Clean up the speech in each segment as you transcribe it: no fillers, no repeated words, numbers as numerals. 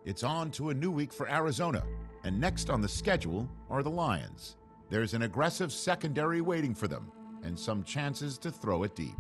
It's on to a new week for Arizona, and next on the schedule are the Lions. There's an aggressive secondary waiting for them, and some chances to throw it deep.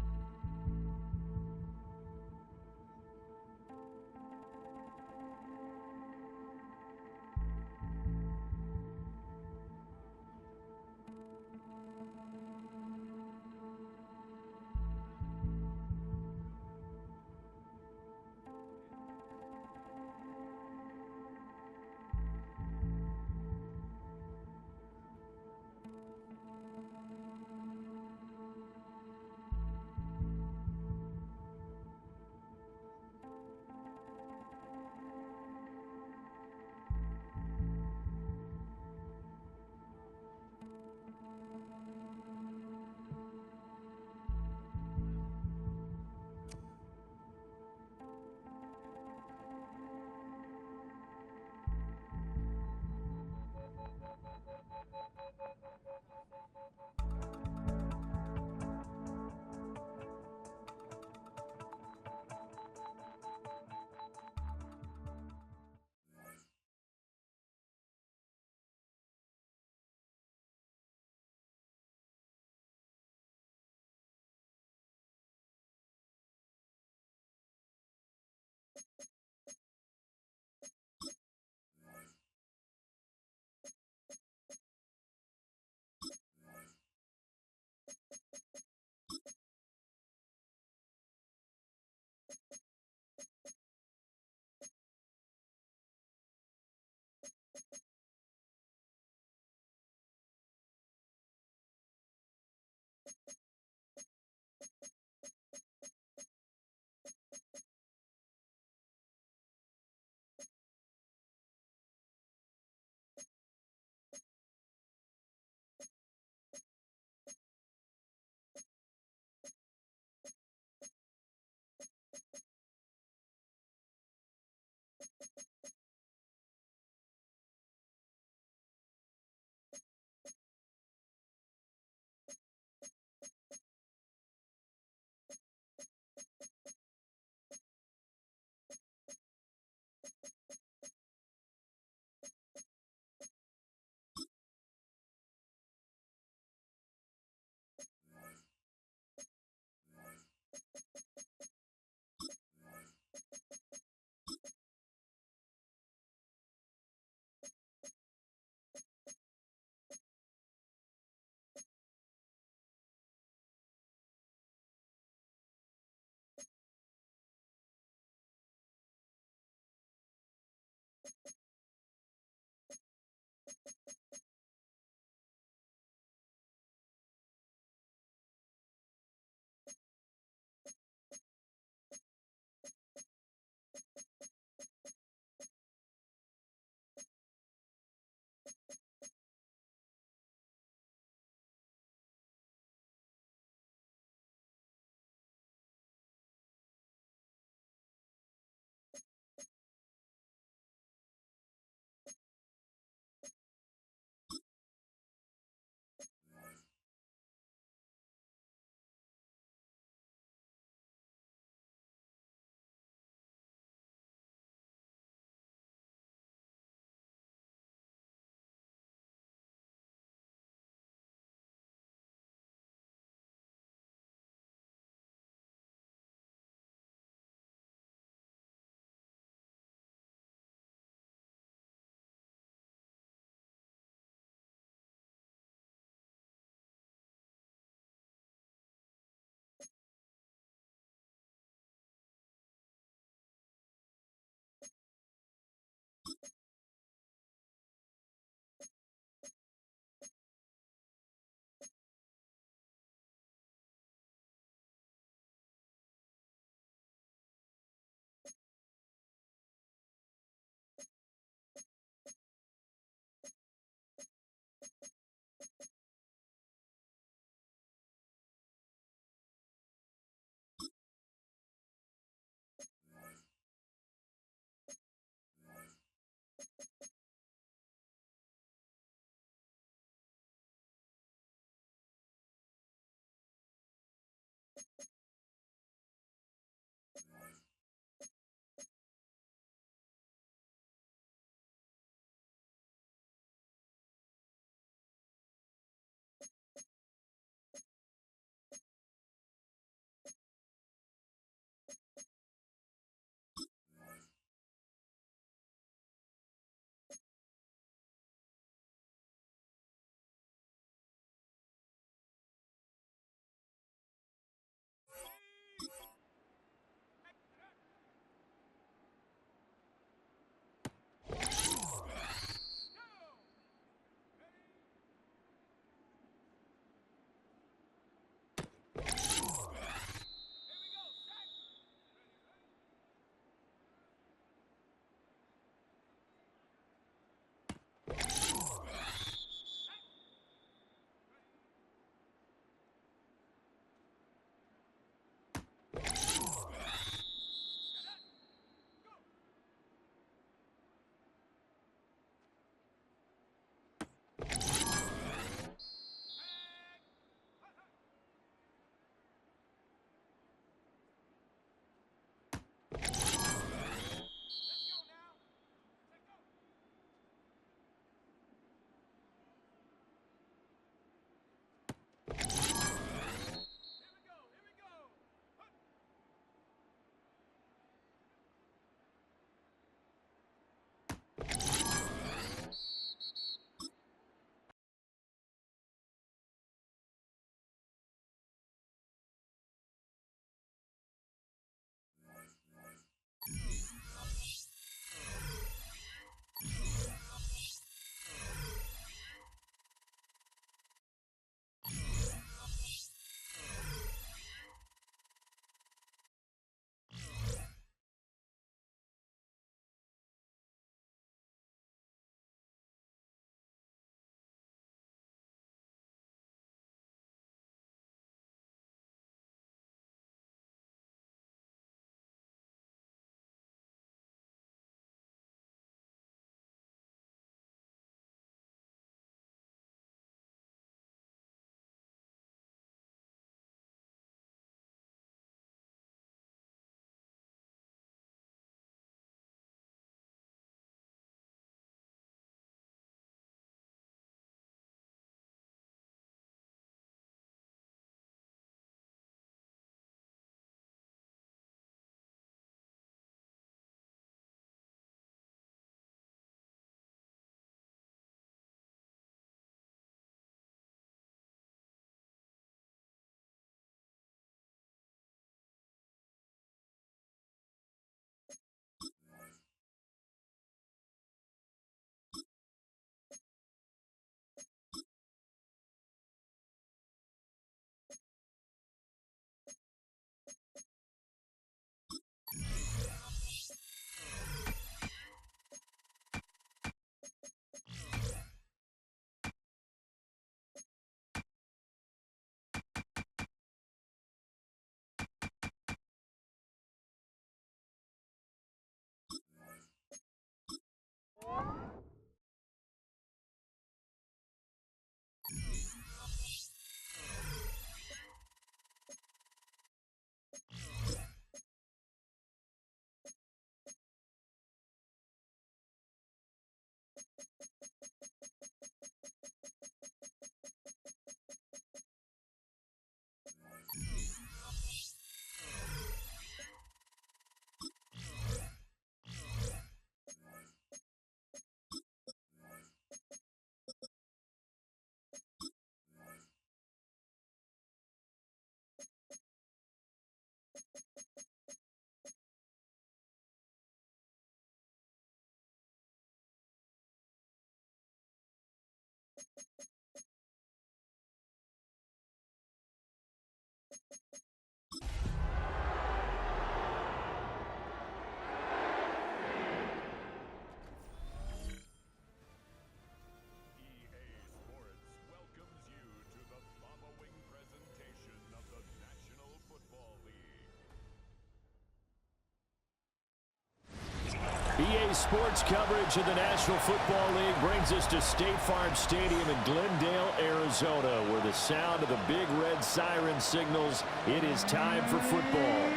Sports coverage of the National Football League brings us to State Farm Stadium in Glendale, Arizona, where the sound of the big red siren signals it is time for football.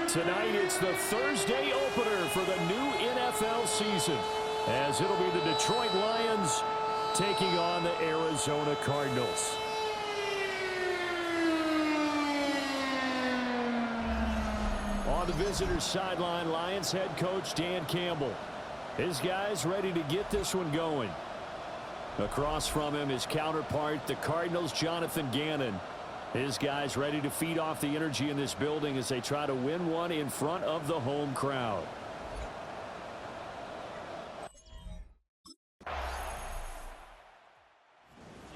Tonight, it's the Thursday opener for the new NFL season, as it'll be the Detroit Lions taking on the Arizona Cardinals. On the visitors' sideline, Lions head coach Dan Campbell. His guys ready to get this one going. Across from him, his counterpart, the Cardinals' Jonathan Gannon. His guys ready to feed off the energy in this building as they try to win one in front of the home crowd.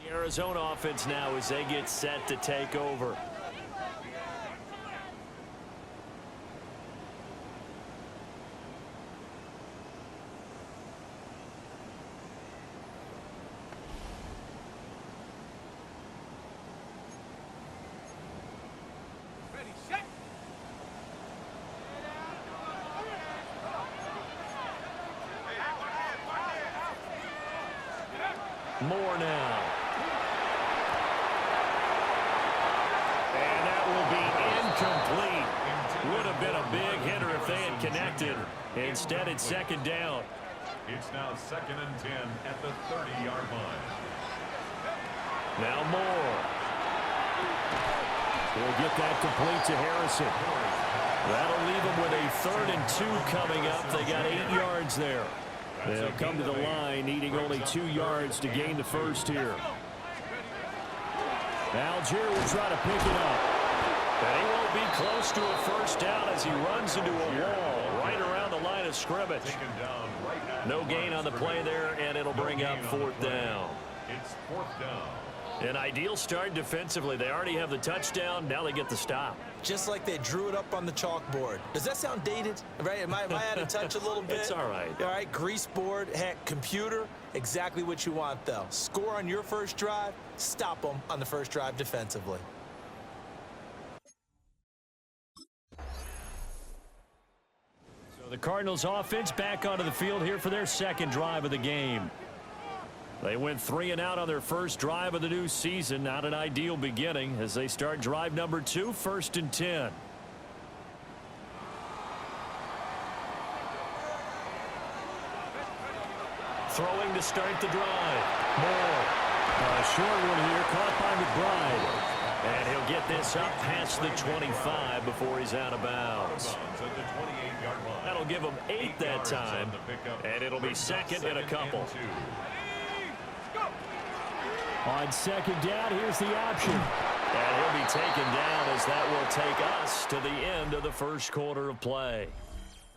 The Arizona offense now as they get set to take over. More now. And that will be incomplete. Would have been a big hitter if they had connected. Instead, it's second down. It's now 2nd and 10 at the 30-yard line. Now Moore. We'll get that complete to Harrison. That'll leave them with a 3rd and 2 coming up. They got 8 yards there. They'll come to the line, needing only 2 yards to gain the first here. Algier will try to pick it up. But he won't be close to a first down as he runs into a wall right around the line of scrimmage. No gain on the play there, and it'll bring up 4th down. It's 4th down. An ideal start defensively. They already have the touchdown. Now they get the stop. Just like they drew it up on the chalkboard. Does that sound dated? Right? Am I out of touch a little bit? It's all right. All right, grease board, heck, computer, exactly what you want, though. Score on your first drive, stop them on the first drive defensively. So the Cardinals offense back onto the field here for their second drive of the game. They went 3 and out on their first drive of the new season. Not an ideal beginning as they start drive number 2, 1st and 10. Throwing to start the drive. Moore. A short one here, caught by McBride. And he'll get this up past the 25 before he's out of bounds. That'll give him 8 that time. And it'll be 2nd and a couple. On 2nd down, here's the option. And he'll be taken down as that will take us to the end of the first quarter of play.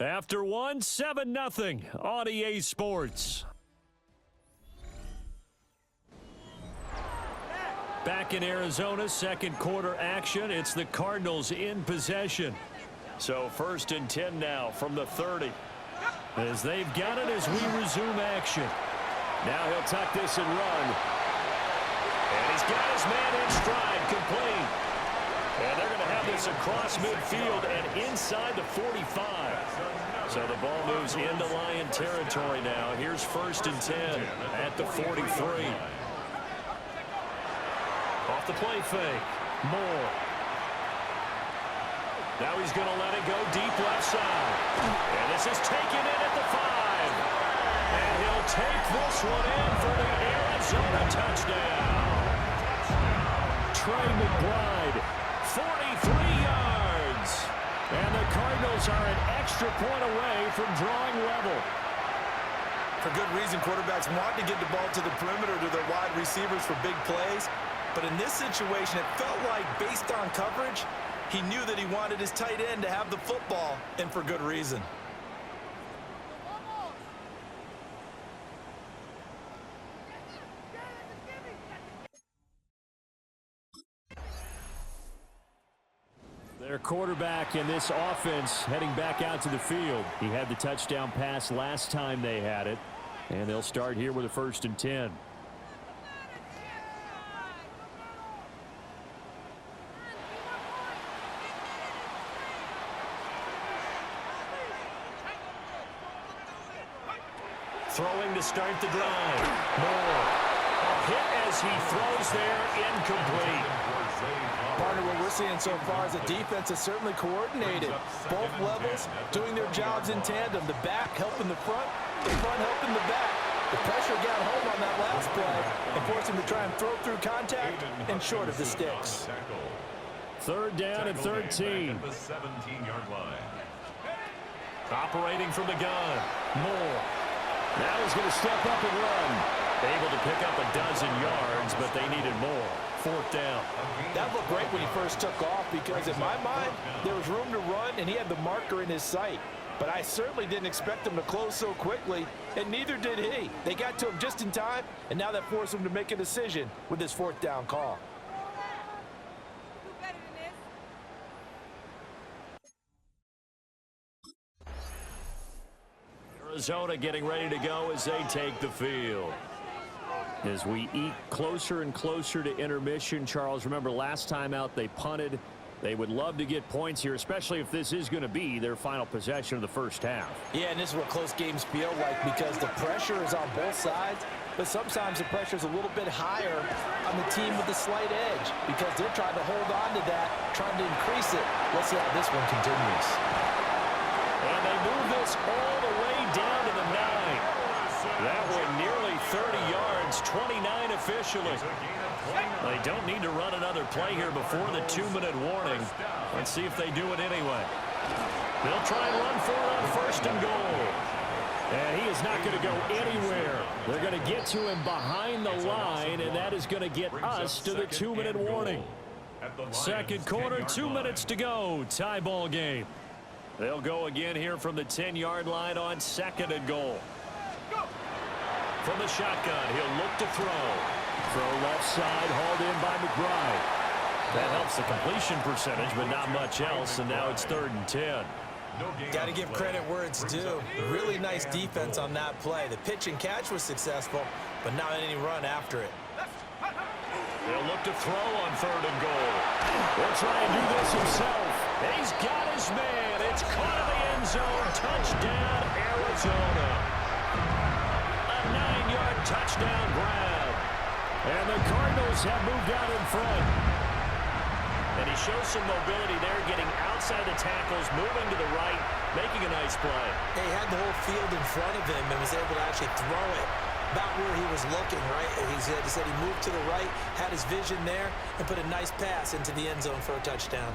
After one, 7-0 on EA Sports. Back in Arizona, second quarter action. It's the Cardinals in possession. So 1st and 10 now from the 30. As they've got it as we resume action. Now he'll tuck this and run. And he's got his man in stride, complete. And they're going to have this across midfield and inside the 45. So the ball moves into Lion territory now. Here's 1st and 10 at the 43. Off the play fake. Moore. Now he's going to let it go deep left side. And this is taken in at the 5. And he'll take this one in for the Arizona touchdown. Trey McBride, 43 yards. And the Cardinals are an extra point away from drawing level. For good reason, quarterbacks want to get the ball to the perimeter to their wide receivers for big plays. But in this situation, it felt like, based on coverage, he knew that he wanted his tight end to have the football, and for good reason. Their quarterback in this offense heading back out to the field. He had the touchdown pass last time they had it. And they'll start here with a 1st and 10. throwing to start the drive. Moore. A hit as he throws there, incomplete. Partner, what we're seeing so far is the defense is certainly coordinated. Both levels doing their jobs in tandem. The back helping the front helping the back. The pressure got home on that last play and forced him to try and throw through contact and short of the sticks. Third down and 13. The 17-yard line. Operating from the gun. Moore. Now he's going to step up and run. Able to pick up a dozen yards, but they needed more. Fourth down. That looked great when he first took off because in my mind, there was room to run and he had the marker in his sight. But I certainly didn't expect him to close so quickly, and neither did he. They got to him just in time, and now that forced him to make a decision with his fourth down call. Arizona getting ready to go as they take the field. As we eke closer and closer to intermission, Charles, remember last time out they punted. They would love to get points here, especially if this is going to be their final possession of the first half. Yeah, and this is what close games feel like because the pressure is on both sides, but sometimes the pressure is a little bit higher on the team with the slight edge because they're trying to hold on to that, trying to increase it. Let's see how this one continues. And they move this all the way down to the 9. That one nearly 30 yards, 29 officially. They don't need to run another play here before the 2-minute warning. Let's see if they do it anyway. They'll try and run for it on first and goal. And he is not going to go anywhere. They're going to get to him behind the line, and that is going to get us to the 2-minute warning. Second quarter, 2 minutes to go. Tie ball game. They'll go again here from the 10-yard line on second and goal. From the shotgun, he'll look to throw. Throw left side, hauled in by McBride. That helps the completion percentage, but not much else, and now it's 3rd and 10. Got to give credit where it's due. Really nice defense on that play. The pitch and catch was successful, but not any run after it. He'll look to throw on 3rd and goal. He'll try and do this himself. And he's got his man. It's caught in the end zone. Touchdown, Arizona. A 9-yard touchdown grab. And the Cardinals have moved out in front. And he shows some mobility there, getting outside the tackles, moving to the right, making a nice play. He had the whole field in front of him and was able to actually throw it about where he was looking, right? He said he moved to the right, had his vision there, and put a nice pass into the end zone for a touchdown.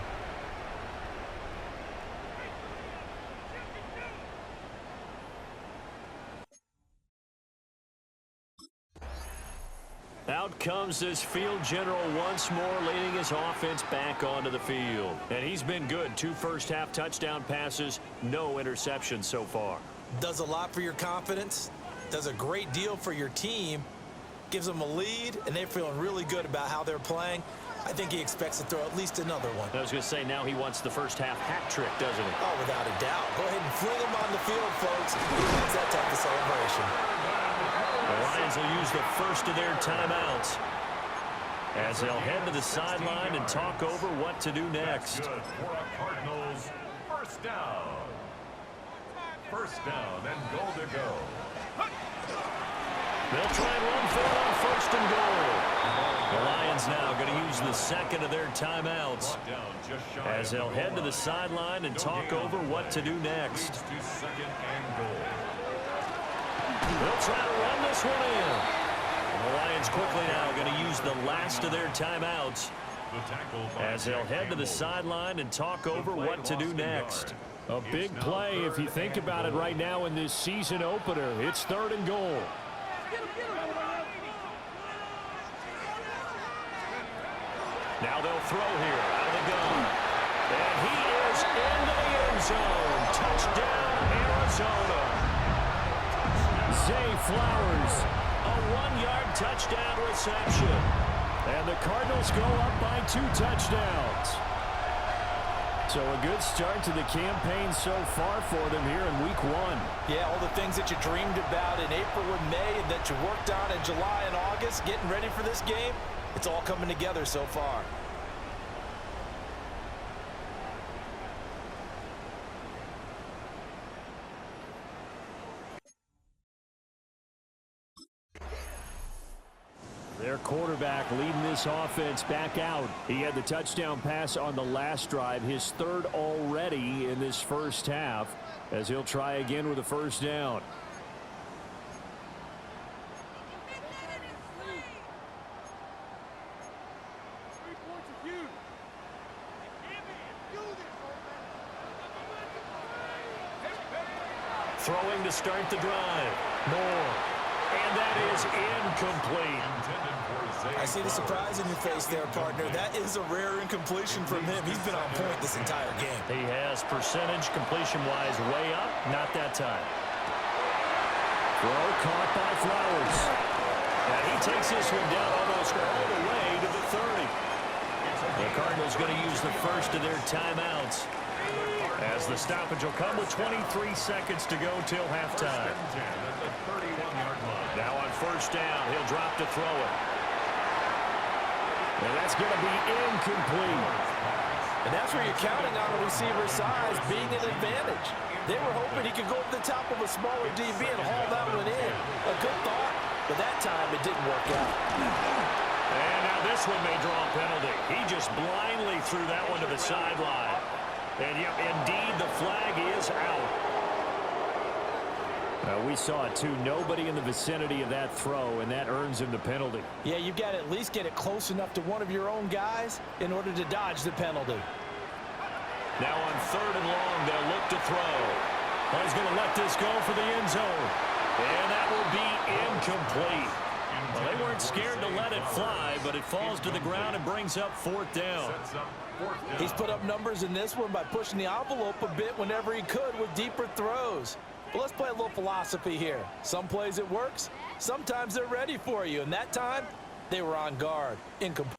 Out comes this field general once more, leading his offense back onto the field. And he's been good. 2 first-half touchdown passes, no interceptions so far. Does a lot for your confidence, does a great deal for your team, gives them a lead, and they're feeling really good about how they're playing. I think he expects to throw at least another one. I was going to say, now he wants the first-half hat trick, doesn't he? Oh, without a doubt. Go ahead and fling him on the field, folks. He wants that type of celebration. The Lions will use the first of their timeouts as they'll head to the sideline and talk over what to do next. For a Cardinals first down. First down and goal to go. They'll try and run for it on first and goal. The Lions now going to use the second of their timeouts as they'll head to the sideline and talk over what to do next. Second and goal. They'll try to run this one in. And the Lions quickly now going to use the last of their timeouts as they'll head to the sideline and talk over what to do next. A big play if you think about it right now in this season opener. It's 3rd and goal. Now they'll throw here out of the gun. And he is into the end zone. Touchdown, Arizona. Zay Flowers, a 1-yard touchdown reception. And the Cardinals go up by 2 touchdowns. So a good start to the campaign so far for them here in week 1. Yeah, all the things that you dreamed about in April and May and that you worked on in July and August, getting ready for this game, it's all coming together so far. Their quarterback leading this offense back out. He had the touchdown pass on the last drive, his third already in this first half, as he'll try again with a first down. Throwing to start the drive. Moore. And that is incomplete. I see the surprise in your face there, partner. That is a rare incompletion from him. He's been on point this entire game. He has percentage completion-wise way up. Not that time. Throw caught by Flowers. And he takes this one down almost all the way to the 30. The Cardinals going to use the first of their timeouts, as the stoppage will come with 23 seconds to go till halftime. Now on first down, he'll drop to throw it. And that's going to be incomplete. And that's where you're counting on a receiver's size being an advantage. They were hoping he could go over the top of a smaller DB and haul that one in. A good thought, but that time it didn't work out. And now this one may draw a penalty. He just blindly threw that one to the sideline. And yep, indeed, the flag is out. We saw it, too. Nobody in the vicinity of that throw, and that earns him the penalty. Yeah, you've got to at least get it close enough to one of your own guys in order to dodge the penalty. Now on third and long, they'll look to throw. Well, he's going to let this go for the end zone. And that will be incomplete. Well, they weren't scared to let it fly, but it falls to the ground and brings up fourth down. He's put up numbers in this one by pushing the envelope a bit whenever he could with deeper throws. But let's play a little philosophy here. Some plays it works, sometimes they're ready for you, and that time they were on guard. Incomplete.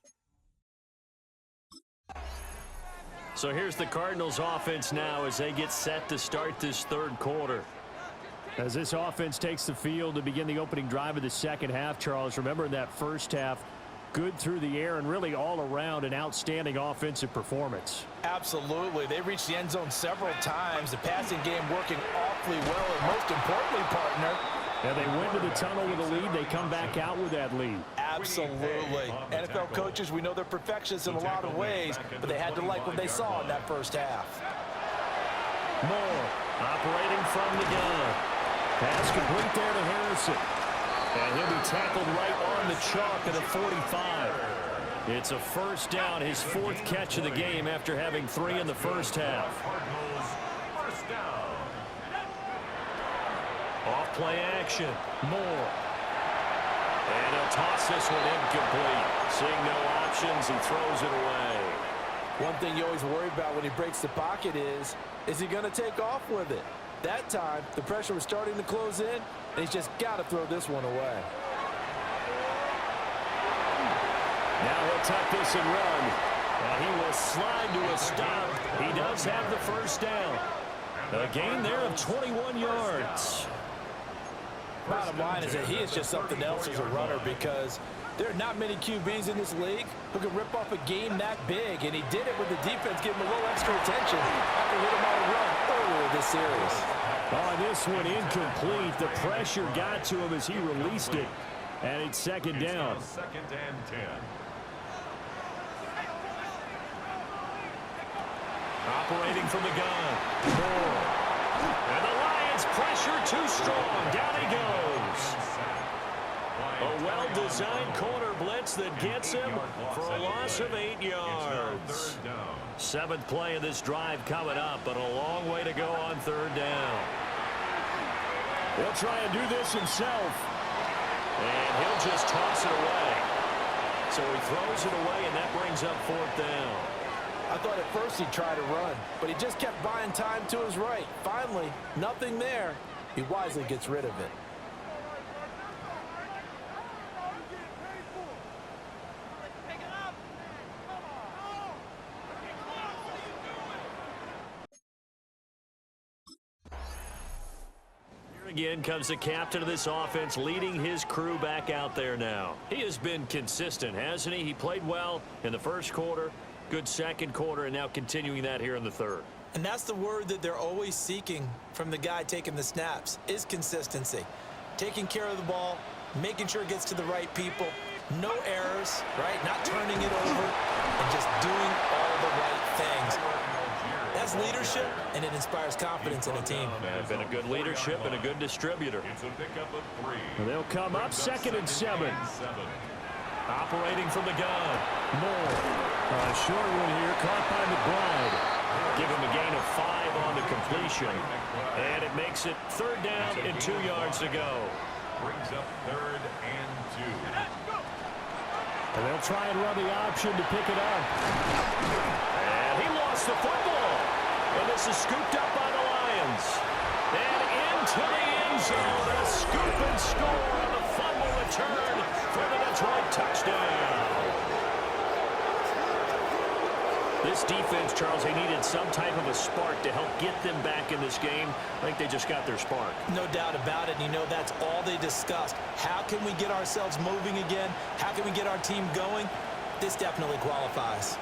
So here's the Cardinals offense now as they get set to start this third quarter. As this offense takes the field to begin the opening drive of the second half, Charles, remember in that first half, good through the air and really all around an outstanding offensive performance. Absolutely. They reached the end zone several times. The passing game working awfully well, and most importantly, partner, yeah, they went to the tunnel with a lead. They come back out with that lead. Absolutely. NFL coaches, we know they're perfectionists in a lot of ways, but they had to like what they saw in that first half. Moore operating from the gun. Pass complete there to Harrison. And he'll be tackled right on the chalk at a 45. It's a first down, his fourth catch of the game after having 3 in the first half. First down. Off play action. Moore. And he'll toss this one incomplete. Seeing no options, he throws it away. One thing you always worry about when he breaks the pocket is he going to take off with it? That time, the pressure was starting to close in, and he's just got to throw this one away. Now he'll tuck this and run. And he will slide to a stop. He does have the first down. A gain there of 21 yards. Bottom line is that he is just something else as a runner, because there are not many QBs in this league who can rip off a game that big, and he did it with the defense giving him a little extra attention after hitting him on a run earlier this series. Oh, this one incomplete. The pressure got to him as he released it, and it's second down. Second and 10. Operating from the gun. Moore. And the Lions pressure too strong. Down he goes. A well-designed corner blitz that gets him for a loss of 8 yards. Seventh play of this drive coming up, but a long way to go on third down. He'll try and do this himself. And he'll just toss it away. So he throws it away, and that brings up fourth down. I thought at first he'd try to run, but he just kept buying time to his right. Finally, nothing there. He wisely gets rid of it. Again comes the captain of this offense, leading his crew back out there now. He has been consistent, hasn't he? He played well in the first quarter, good second quarter, and now continuing that here in the third. And that's the word that they're always seeking from the guy taking the snaps, is consistency. Taking care of the ball, making sure it gets to the right people, No errors, right? Not turning it over and just doing all the right things. That's leadership, and it inspires confidence in a team. Been a good leadership and a good distributor. They'll come up 2nd and 7. Operating from the gun. Moore. A short one here, caught by McBride. Give him a gain of 5 on the completion. And it makes it 3rd down and 2 yards to go. Brings up 3rd and 2. And they'll try and run the option to pick it up. And he lost the football. And this is scooped up by the Lions. And into the end zone. A scoop and score on the fumble return for the Detroit touchdown. This defense, Charles, they needed some type of a spark to help get them back in this game. I think they just got their spark. No doubt about it. And you know, that's all they discussed. How can we get ourselves moving again? How can we get our team going? This definitely qualifies.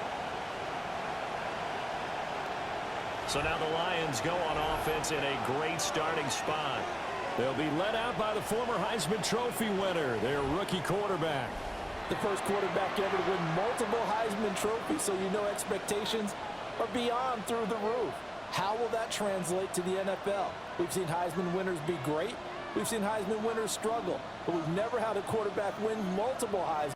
So now the Lions go on offense in a great starting spot. They'll be led out by the former Heisman Trophy winner, their rookie quarterback. The first quarterback ever to win multiple Heisman trophies, so you know expectations are beyond through the roof. How will that translate to the NFL? We've seen Heisman winners be great. We've seen Heisman winners struggle, but we've never had a quarterback win multiple Heisman.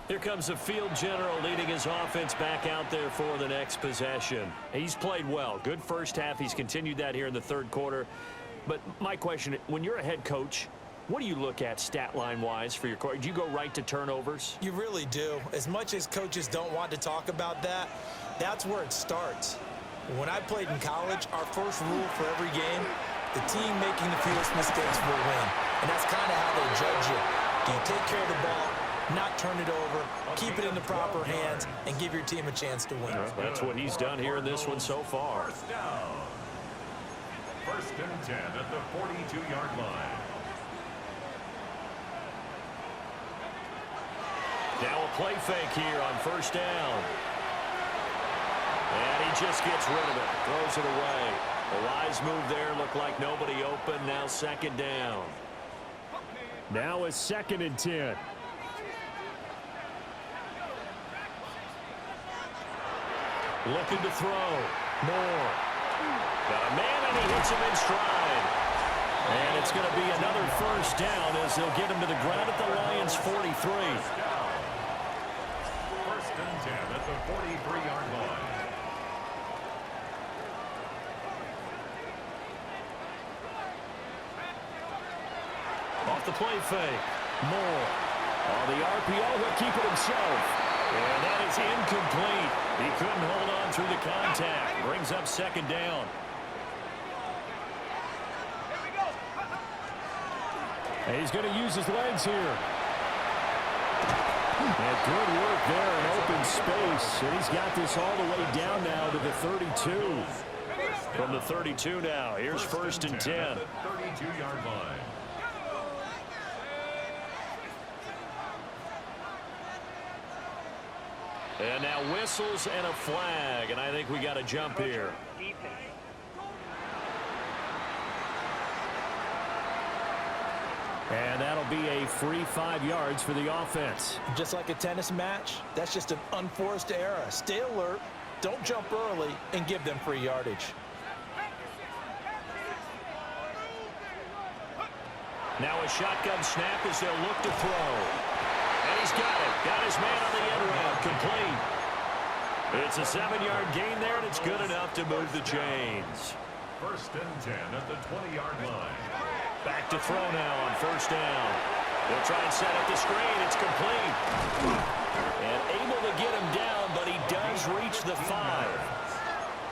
Here comes the field general leading his offense back out there for the next possession. He's played well. Good first half. He's continued that here in the 3rd quarter. But my question, when you're a head coach, what do you look at stat line-wise for your coach? Do you go right to turnovers? You really do. As much as coaches don't want to talk about that, that's where it starts. When I played in college, our first rule for every game, the team making the fewest mistakes will win. And that's kind of how they judge you. Do you take care of the ball, not turn it over, keep it in the proper hands, and give your team a chance to win? That's what he's done here in this one so far. 1st and 10 at the 42-yard line. Now a play fake here on 1st down. And he just gets rid of it. Throws it away. A wise move there. Looked like nobody open. Now 2nd down. Now a 2nd and 10. Looking to throw. Moore. Got a man and he hits him in stride. And it's going to be another 1st down as they'll get him to the ground at the Lions 43. 1st and 10 at the 43-yard line. Off the play fake. Moore. On the RPO, he'll keep it himself. And that is incomplete. He couldn't hold on through the contact. Brings up 2nd down. And he's going to use his legs here. And good work there in open space. And he's got this all the way down now to the 32. From the 32 now, here's 1st and 10. 32-yard line. And now whistles and a flag, and I think we got a jump here. And that'll be a free 5 yards for the offense. Just like a tennis match, that's just an unforced error. Stay alert, don't jump early, and give them free yardage. Now a shotgun snap as they'll look to throw. And he's got it. Got his man on the end round. Complete. It's a 7-yard gain there, and it's good enough to move the chains. 1st and 10 at the 20-yard line. Back to throw now on 1st down. They'll try and set up the screen. It's complete. And able to get him down, but he does reach the 5.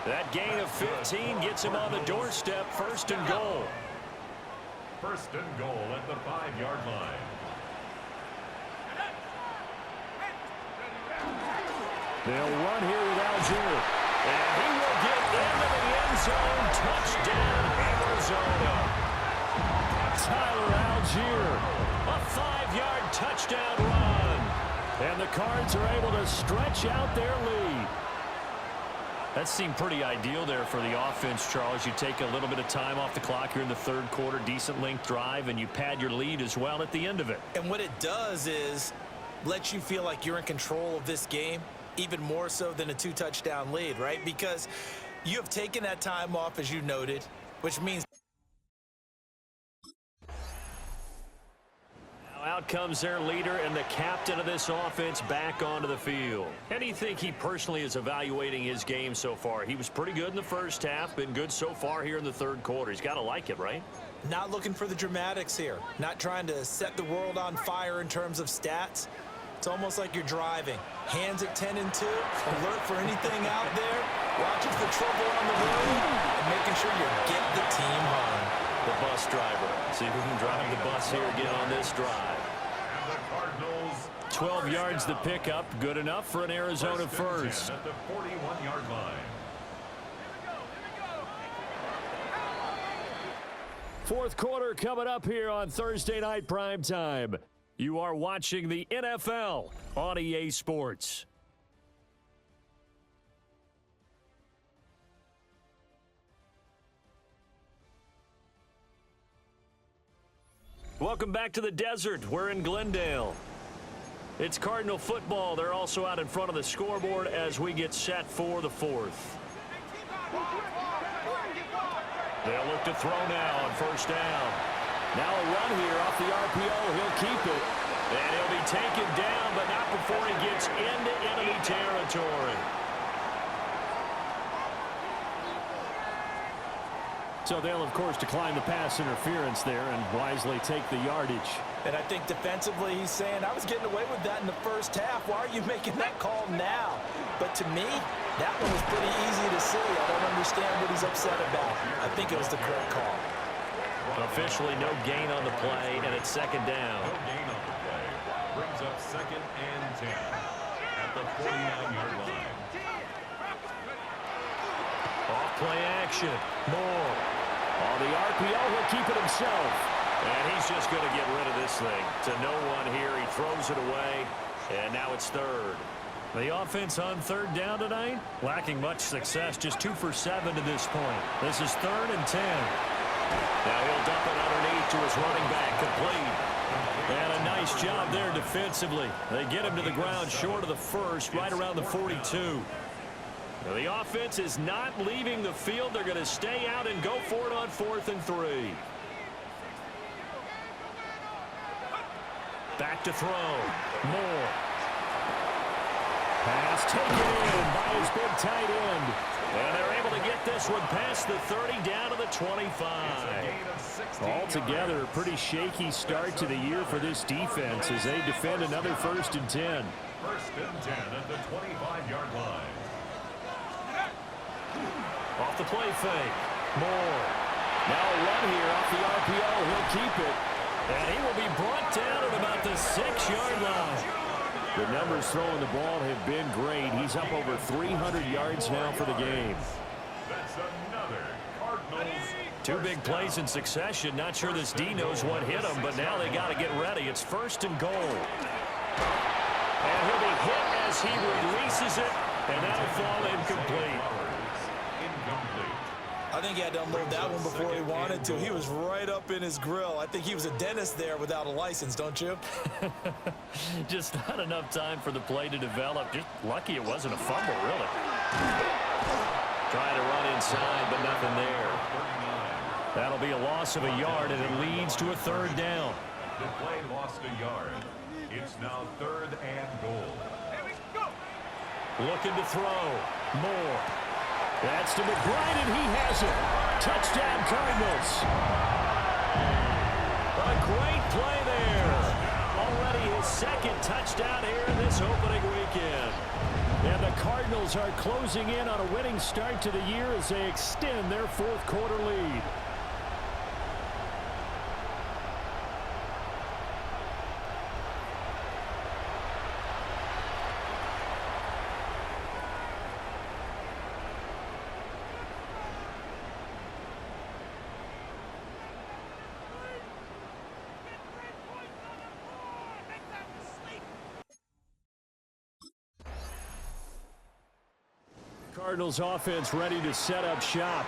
That gain of 15 gets him on the doorstep. 1st and goal. 1st and goal at the 5-yard line. They'll run here with Algier. And he will get into the end zone. Touchdown, Arizona. Tyler Algier. A 5-yard touchdown run. And the Cards are able to stretch out their lead. That seemed pretty ideal there for the offense, Charles. You take a little bit of time off the clock here in the third quarter, decent length drive, and you pad your lead as well at the end of it. And what it does is let you feel like you're in control of this game, even more so than a 2-touchdown lead, right? Because you have taken that time off, as you noted, which means out comes their leader and the captain of this offense back onto the field. How do you think he personally is evaluating his game so far? He was pretty good in the first half, been good so far here in the third quarter. He's got to like it, right? not looking for the dramatics here, not trying to set the world on fire in terms of stats. It's almost like you're driving. Hands at 10 and 2, alert for anything out there, watching for trouble on the road, and making sure you get the team home. The bus driver. See who can drive the bus here again on this drive. 12 yards the pickup. Good enough for an Arizona first. At the 41-yard line. Fourth quarter coming up here on Thursday Night Primetime. You are watching the NFL on EA Sports. Welcome back to the desert. We're in Glendale. It's Cardinal football. They're also out in front of the scoreboard as we get set for the fourth. They'll look to throw now on first down. Now a run here off the RPO. He'll keep it. And he'll be taken down, but not before he gets into enemy territory. So they'll, of course, decline the pass interference there and wisely take the yardage. And I think defensively he's saying, I was getting away with that in the first half. Why are you making that call now? But to me, that one was pretty easy to see. I don't understand what he's upset about. I think it was the correct call. Officially no gain on the play, and it's second down. No gain on the play. Brings up second and 10 at the 49-yard line. Off play action. Moore. On the RPO, he'll keep it himself. And he's just going to get rid of this thing. To no one here. He throws it away. And now it's third. The offense on third down tonight, lacking much success. Just 2 for 7 to this point. This is third and 10. Now he'll dump it underneath to his running back. Complete. And a nice job there defensively. They get him to the ground short of the first, right around the 42. Now the offense is not leaving the field. They're going to stay out and go for it on 4th and 3. Back to throw. Moore. Pass taken in by his big tight end. And they're able to get this one past the 30 down to the 25. Altogether, a pretty shaky start to the year for this defense as they defend another 1st and 10. 1st and 10 at the 25-yard line. Off the play fake. Moore. Now a run here off the RPO. He'll keep it. And he will be brought down at about the 6-yard line. The numbers throwing the ball have been great. He's up over 300 yards now for the game. That's another Cardinals. 2 big plays in succession. Not sure this D knows what hit him, but now they got to get ready. It's 1st and goal. And he'll be hit as he releases it, and that'll fall incomplete. I think he had to unload that one before he wanted to. He was right up in his grill. I think he was a dentist there without a license, don't you? Just not enough time for the play to develop. Just lucky it wasn't a fumble, really. Trying to run inside, but nothing there. That'll be a loss of a yard, and it leads to a 3rd down. The play lost a yard. It's now 3rd and goal. Looking to throw. Moore. That's to McBride, and he has it. Touchdown, Cardinals. A great play there. Already his 2nd touchdown here in this opening weekend. And the Cardinals are closing in on a winning start to the year as they extend their 4th quarter lead. Cardinals offense ready to set up shop.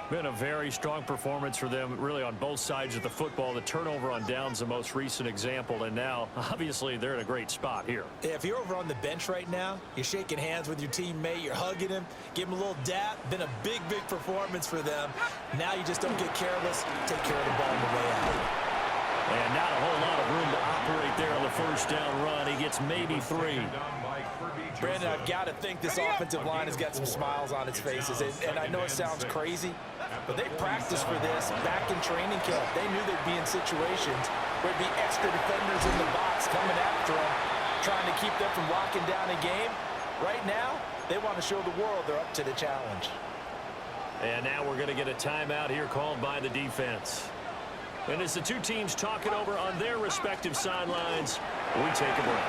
Been a very strong performance for them, really, on both sides of the football. The turnover on downs, the most recent example, and now, obviously, they're in a great spot here. If you're over on the bench right now, you're shaking hands with your teammate, you're hugging him, give him a little dap. Been a big, big performance for them. Now you just don't get careless. Take care of the ball on the way out. And not a whole lot of room to operate there on the first down run. He gets maybe 3. Brandon, I've got to think this offensive line has got some smiles on its faces. And I know it sounds crazy, but they practiced for this back in training camp. They knew they'd be in situations where there'd be extra defenders in the box coming after them, trying to keep them from locking down a game. Right now, they want to show the world they're up to the challenge. And now we're going to get a timeout here called by the defense. And as the two teams talk it over on their respective sidelines, we take a break.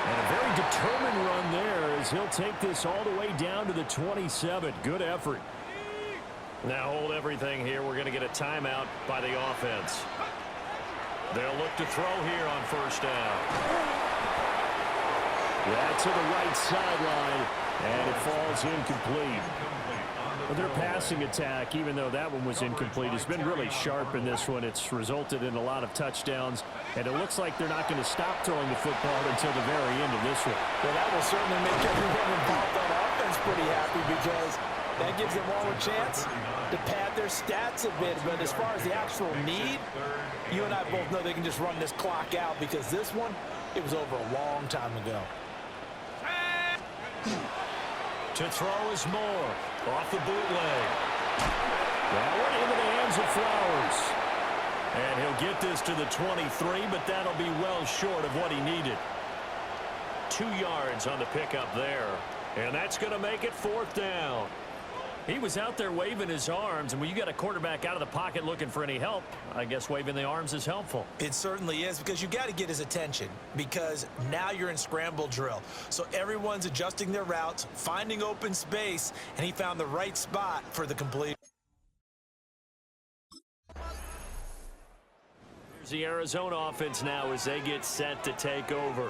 And a very determined run there as he'll take this all the way down to the 27. Good effort. Now hold everything here. We're going to get a timeout by the offense. They'll look to throw here on first down. Yeah, to the right sideline, and it falls incomplete. Well, their passing attack, even though that one was incomplete, has been really sharp in this one. It's resulted in a lot of touchdowns, and it looks like they're not going to stop throwing the football until the very end of this one. Well, that will certainly make everyone involved on offense pretty happy, because that gives them all a chance to pad their stats a bit. But as far as the actual need, you and I both know they can just run this clock out, because this one, it was over a long time ago. To throw is Moore. Off the bootleg. That one into the hands of Flowers. And he'll get this to the 23, but that'll be well short of what he needed. 2 yards on the pickup there. And that's going to make it 4th down. He was out there waving his arms, and when you got a quarterback out of the pocket looking for any help, I guess waving the arms is helpful. It certainly is, because you got to get his attention, because now you're in scramble drill. So everyone's adjusting their routes, finding open space, and he found the right spot for the completion. Here's the Arizona offense now as they get set to take over.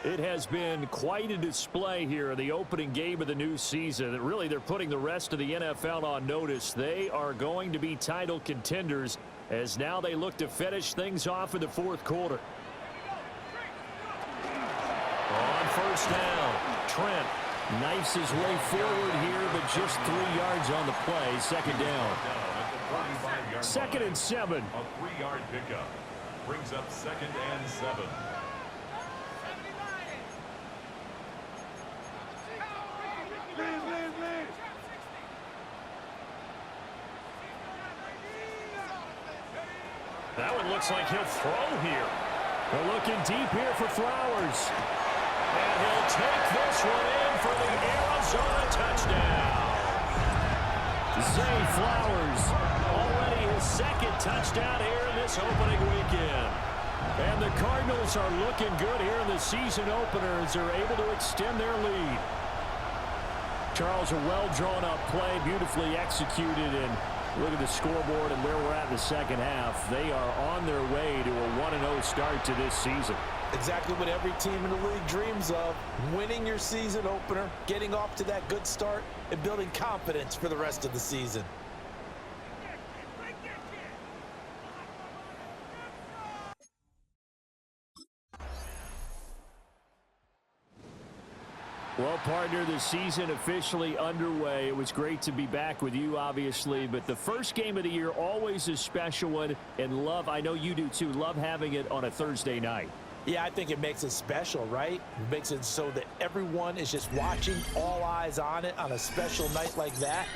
It has been quite a display here in the opening game of the new season. Really, they're putting the rest of the NFL on notice. They are going to be title contenders as now they look to finish things off in the 4th quarter. On first down, Trent knifes his way forward here, but just 3 yards on the play. 2nd down. 2nd and 7. A 3-yard pickup brings up 2nd and 7. That one looks like he'll throw here. They're looking deep here for Flowers. And he'll take this one in for the Arizona touchdown. Zay Flowers, already his 2nd touchdown here in this opening weekend. And the Cardinals are looking good here in the season opener as they're able to extend their lead. Charles, a well-drawn-up play, beautifully executed, and look at the scoreboard and where we're at in the 2nd half. They are on their way to a 1-0 start to this season. Exactly what every team in the league dreams of, winning your season opener, getting off to that good start, and building confidence for the rest of the season. Well, partner, the season officially underway. It was great to be back with you, obviously, but the first game of the year always a special one, and I know you do too, love having it on a Thursday night. Yeah, I think it makes it special, right? It makes it so that everyone is just watching, all eyes on it on a special night like that.